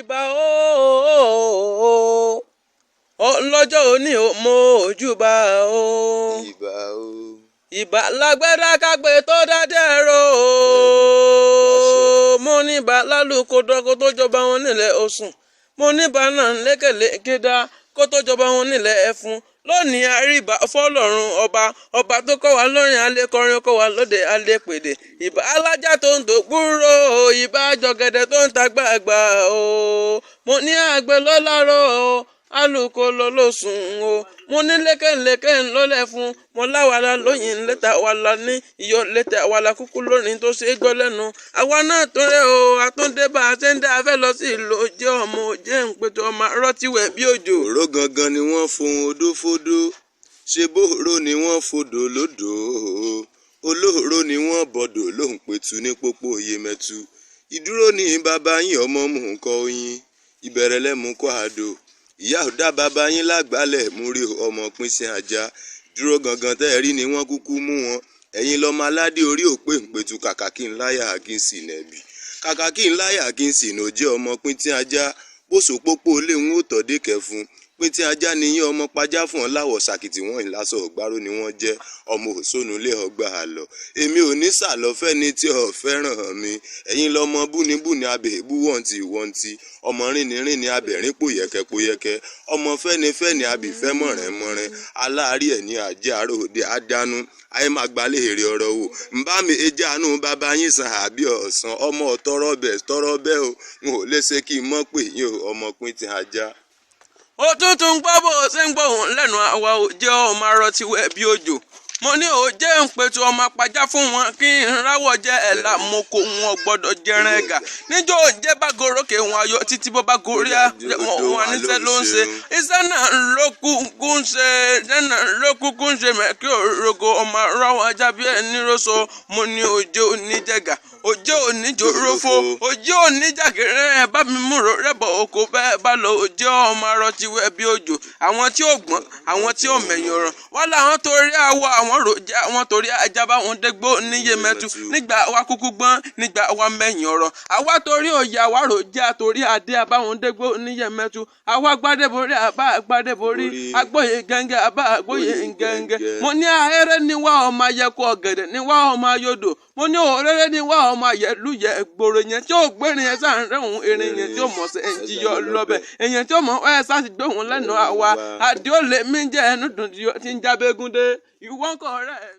ìbà ooo lọ́jọ́ òní mo júbà ooo ìbà lágbẹ́dá kágbé tó dádẹ́ ro mo ní ìbà lálùkò dọ́kọ̀ tó jọba wọn nílẹ̀ Ọ̀ṣun mo ní ìbà náà lékèlékè dá kó tó jọba wọn nílẹ̀ Ẹ̀fún lónìí àríbà fọ́lọ́run ọba tó kọ́ wa lórin alẹ́kọrin kọ́ wa lóde alẹ́pèdè ìbà alájà tó ń dògbúrò ìbà jọ̀gẹ̀dẹ̀ tó ń ta gbàgbà o mo ní àgbẹ̀ lọ́lárọ̀ o alùkò lọ́lọ́sùn o mo ní lékèlékè ńlọ́lẹ̀ fún mo láwàlá lóyìn lẹ́tà wàlá ní iyọ̀ lẹ́tà wàlá kúkú lónìí tó ṣe é gbọ́ lẹ́nu àwa náà tó rẹ̀ o àtúndé bá a ṣe ń dá a fẹ́ lọ sí ìlú òjé ọmọ òjé ńpẹ̀tù ọmọ rọ́tíwẹ̀ bí òjò. òró gangan ni wọ́n fohùn odófódó ṣe bóòró ni wọ́n fodò lódò olóòró ni wọ́n bọ̀dọ̀ lóhùn pẹ̀tù ní pópó Yemẹtu ìdúró ní bàbá yín ọmọ mú nǹkan oyin ìbẹ̀rẹ̀ lẹ́mú kó àdó ìyá ò dá bàbá yín lágbálẹ̀ mú rí ọmọ pín sí ajá dúró gangan tẹ́ ẹ rí ni wọ́n kúkú mú wọn ẹ̀yin lọ́mọ aládé orí òpè ńpẹ̀tù kàkà kí n láyà kí n sì nẹ̀bì kàkà kí n láyà kí n sì nà jẹ́ ọmọ pín tí ajá bóso pópó lé ń ó tọ́dé kẹfun pín tí ajá nìyẹn ọmọ pajá fún ọ láwọ̀ sàkìtì wọn ìlàsọ ọ̀gbárò ni wọ́n jẹ́ ọmọ òṣónú lé ọgbà àlọ́ èmi ò ní sàlọ́fẹ́ ní tí ò fẹ́ràn mi ẹ̀yin lọ́mọ búnibúni abẹ̀ẹ́bú wọ̀ntì ọmọ rìnrìn abẹ̀rín pòyẹ́kẹ́ ọmọ fẹ́nifẹ́ni abìfẹ́ mọ̀rẹ́mọ̀rẹ́ aláàárí ẹ̀ ní àjẹ́ àròdé àdánù ayé máa gbalẹ̀ èrè ọ̀rọ̀ wò nbá mi ẹjẹ́ àánú bàbá yín sàn àbí ọ̀sán ọmọ tọrọ bẹ́ẹ̀ o n ò lè ṣe kí n mọ̀ pé yín o ọmọ pín ti ajá. òtútù ń gbọ́ bó ṣe ń gbóhùn lẹ́nu àwa ò jẹ́ ọmọ arọtíwẹ̀ bí òjò mo ní ò jẹ́ ń pẹ̀tù ọmọ apajá fún wọn kí n ráwọ̀ jẹ́ ẹ̀là mo kó wọn gbọ́dọ̀ jẹran ẹ̀gà níjọ́ òjẹ́ bá gorókè wọn ayọ̀ títí bó bá gorí wọn níṣẹ́ ló ń ṣe iṣẹ́ náà ló kúkú ń ṣe mẹ́kí òrogo ọmọ ráwọ̀ ajá bí ẹni rọ́ṣọ mo ní òjẹ́ oníjẹ̀gà òjẹ́ oníjòrófó òjẹ́ oníjàgẹ̀rẹ́ ẹ̀ bá mi múrò rẹ́bọ̀ oko bẹ́ẹ̀ bá lọ òjẹ́ ọmọ arọtíwẹ̀ bí òjò àwọn tí ò gbọ́n àwọn tí ò mẹ̀yìn ọ̀rọ̀ wọ́n làwọn torí àwọ̀ àwọn ròjà àwọn torí ajá báwọn dégbò ní Yemẹtu nígbà wa kúkú gbọ́n nígbà wa mẹ̀yìn ọ̀rọ̀ àwa torí òye àwa ròjà torí adé àbáwọn dégbò ní Yemẹtu àwa gbádébórí àbá gbádébórí agbóye gẹ́ngẹ́ àbá agbóye gẹ́ngẹ́ mo ní ahéré ni wá ọmọ ayẹkọ ọ̀gẹ̀dẹ̀ ni wá ọmọ ayodò mo ní òréré ni wá ọmọ ayẹlúyẹ gbòòrò yẹn tí ó gbérin yẹn sáà ń rẹ̀hún erin yẹn tí ó mọ̀ sí ẹ̀ ń jíyọ lọ́bẹ̀ èyàn tí ó mọ̀ ẹ̀ sáà sì gbóhùn lẹ́nu àwa àdéhùn lèmi jẹ́ ẹnu dùn tí ń jábẹ́gúndé ìwọ́n kọ̀ rẹ̀.